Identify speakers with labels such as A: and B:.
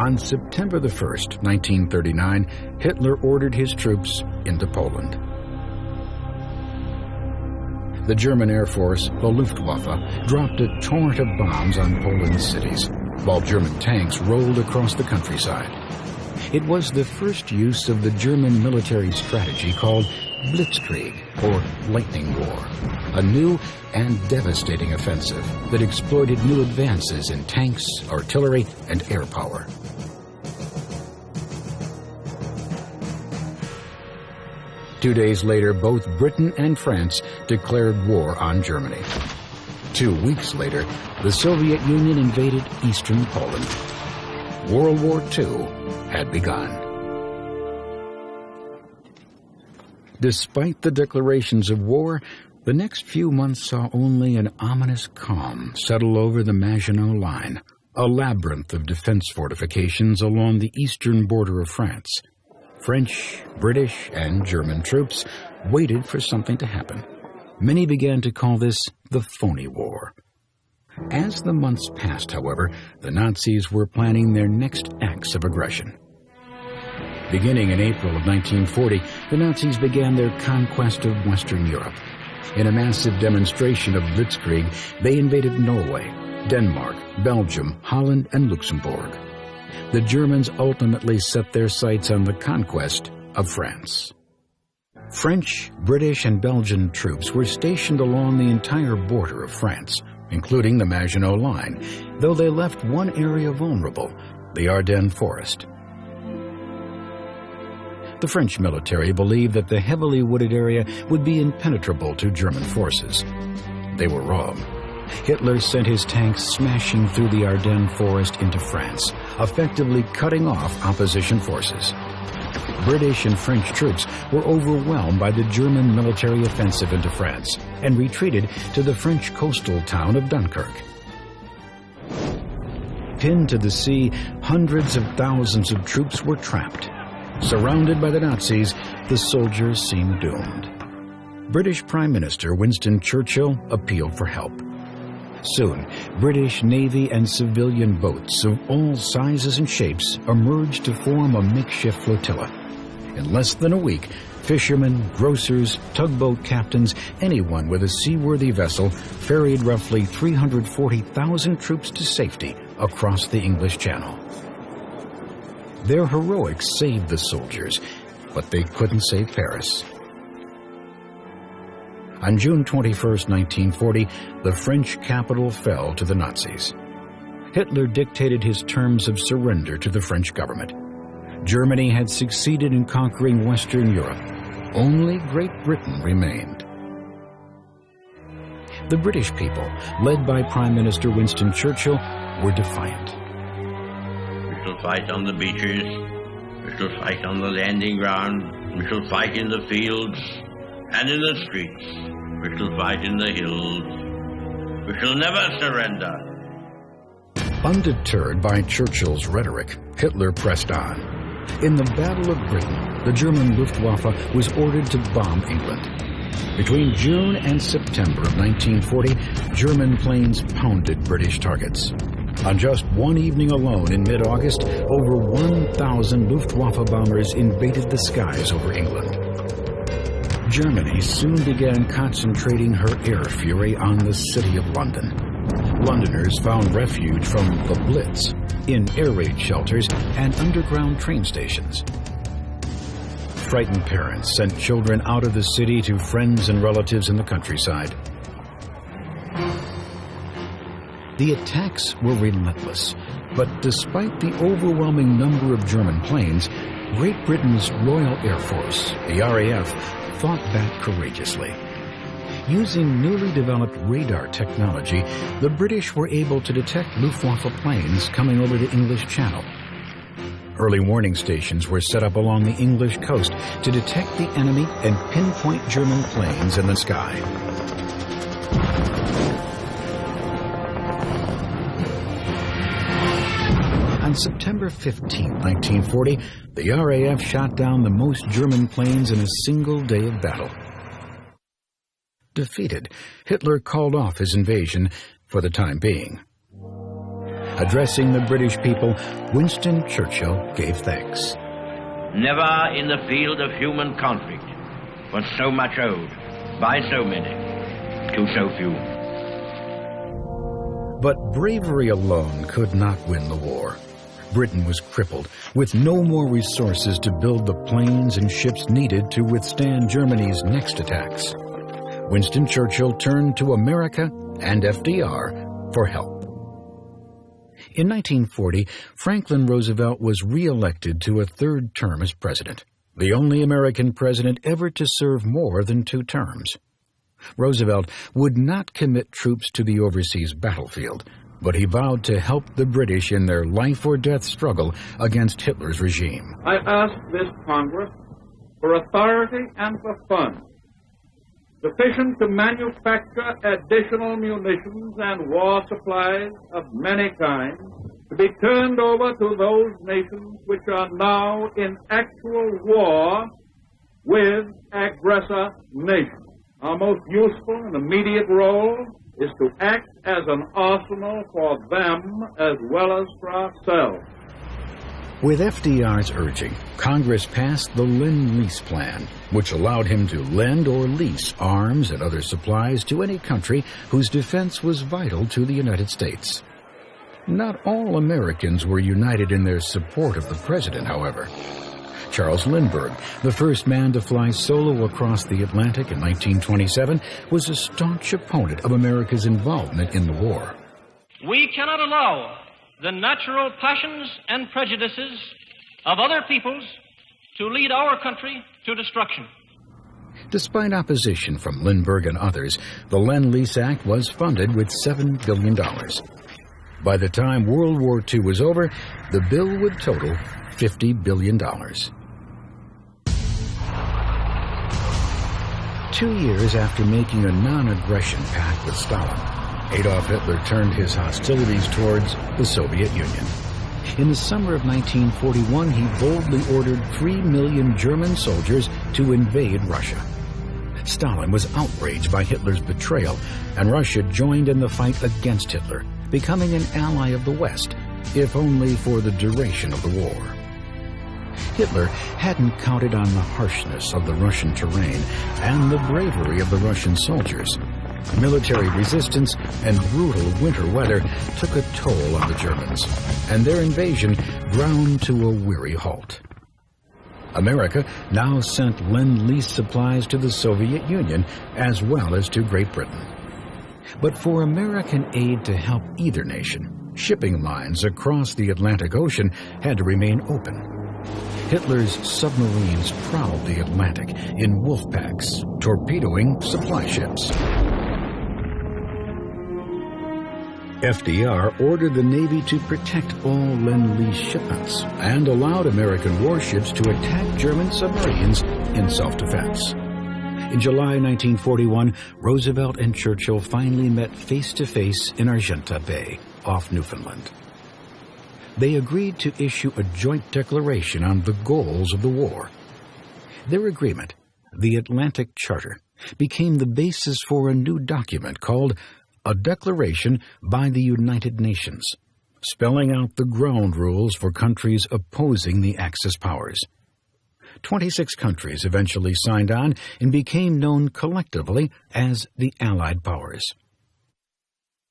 A: On September the 1st, 1939, Hitler ordered his troops into Poland. The German Air Force, the Luftwaffe, dropped a torrent of bombs on Poland's cities, while German tanks rolled across the countryside. It was the first use of the German military strategy called Blitzkrieg, or Lightning War, a new and devastating offensive that exploited new advances in tanks, artillery, and air power. Two days later, both Britain and France declared war on Germany. 2 weeks later, the Soviet Union invaded eastern Poland. World War II had begun. Despite the declarations of war, the next few months saw only an ominous calm settle over the Maginot Line, a labyrinth of defense fortifications along the eastern border of France. French, British, and German troops waited for something to happen. Many began to call this the phony war. As the months passed, however, the Nazis were planning their next acts of aggression. Beginning in April of 1940, the Nazis began their conquest of Western Europe. In a massive demonstration of Blitzkrieg, they invaded Norway, Denmark, Belgium, Holland, and Luxembourg. The Germans ultimately set their sights on the conquest of France. French, British, and Belgian troops were stationed along the entire border of France, including the Maginot Line, though they left one area vulnerable, the Ardennes Forest. The French military believed that the heavily wooded area would be impenetrable to German forces. They were wrong. Hitler sent his tanks smashing through the Ardennes Forest into France, effectively cutting off opposition forces. British and French troops were overwhelmed by the German military offensive into France and retreated to the French coastal town of Dunkirk. Pinned to the sea, hundreds of thousands of troops were trapped. Surrounded by the Nazis, the soldiers seemed doomed. British Prime Minister Winston Churchill appealed for help. Soon, British Navy and civilian boats of all sizes and shapes emerged to form a makeshift flotilla. In less than a week, fishermen, grocers, tugboat captains, anyone with a seaworthy vessel ferried roughly 340,000 troops to safety across the English Channel. Their heroics saved the soldiers, but they couldn't save Paris. On June 21, 1940, the French capital fell to the Nazis. Hitler dictated his terms of surrender to the French government. Germany had succeeded in conquering Western Europe. Only Great Britain remained. The British people, led by Prime Minister Winston Churchill, were defiant.
B: We shall fight on the beaches, we shall fight on the landing ground, we shall fight in the fields and in the streets, we shall fight in the hills, we shall never surrender.
A: Undeterred by Churchill's rhetoric, Hitler pressed on. In the Battle of Britain, the German Luftwaffe was ordered to bomb England. Between June and September of 1940, German planes pounded British targets. On just one evening alone in mid-August, over 1,000 Luftwaffe bombers invaded the skies over England. Germany soon began concentrating her air fury on the city of London. Londoners found refuge from the Blitz in air raid shelters and underground train stations. Frightened parents sent children out of the city to friends and relatives in the countryside. The attacks were relentless, but despite the overwhelming number of German planes, Great Britain's Royal Air Force, the RAF, fought back courageously. Using newly developed radar technology, the British were able to detect Luftwaffe planes coming over the English Channel. Early warning stations were set up along the English coast to detect the enemy and pinpoint German planes in the sky. On September 15, 1940, the RAF shot down the most German planes in a single day of battle. Defeated, Hitler called off his invasion for the time being. Addressing the British people, Winston Churchill gave thanks.
B: Never in the field of human conflict was so much owed by so many to so few.
A: But bravery alone could not win the war. Britain was crippled, with no more resources to build the planes and ships needed to withstand Germany's next attacks. Winston Churchill turned to America and FDR for help. In 1940, Franklin Roosevelt was re-elected to a third term as president, the only American president ever to serve more than 2 terms. Roosevelt would not commit troops to the overseas battlefield, but he vowed to help the British in their life-or-death struggle against Hitler's regime.
C: I ask this Congress for authority and for funds sufficient to manufacture additional munitions and war supplies of many kinds to be turned over to those nations which are now in actual war with aggressor nations. Our most useful and immediate role is to act as an arsenal for them as well as for ourselves.
A: With FDR's urging, Congress passed the Lend-Lease Plan, which allowed him to lend or lease arms and other supplies to any country whose defense was vital to the United States. Not all Americans were united in their support of the president, however. Charles Lindbergh, the first man to fly solo across the Atlantic in 1927, was a staunch opponent of America's involvement in the war.
D: We cannot allow the natural passions and prejudices of other peoples to lead our country to destruction.
A: Despite opposition from Lindbergh and others, the Lend-Lease Act was funded with $7 billion. By the time World War II was over, the bill would total $50 billion. 2 years after making a non-aggression pact with Stalin, Adolf Hitler turned his hostilities towards the Soviet Union. In the summer of 1941, he boldly ordered 3 million German soldiers to invade Russia. Stalin was outraged by Hitler's betrayal, and Russia joined in the fight against Hitler, becoming an ally of the West, if only for the duration of the war. Hitler hadn't counted on the harshness of the Russian terrain and the bravery of the Russian soldiers. Military resistance and brutal winter weather took a toll on the Germans, and their invasion ground to a weary halt. America now sent Lend-Lease supplies to the Soviet Union as well as to Great Britain. But for American aid to help either nation, shipping lines across the Atlantic Ocean had to remain open. Hitler's submarines prowled the Atlantic in wolf packs, torpedoing supply ships. FDR ordered the Navy to protect all Lend-Lease shipments and allowed American warships to attack German submarines in self-defense. In July 1941, Roosevelt and Churchill finally met face-to-face in Argenta Bay, off Newfoundland. They agreed to issue a joint declaration on the goals of the war. Their agreement, the Atlantic Charter, became the basis for a new document called A Declaration by the United Nations, spelling out the ground rules for countries opposing the Axis powers. 26 countries eventually signed on and became known collectively as the Allied powers.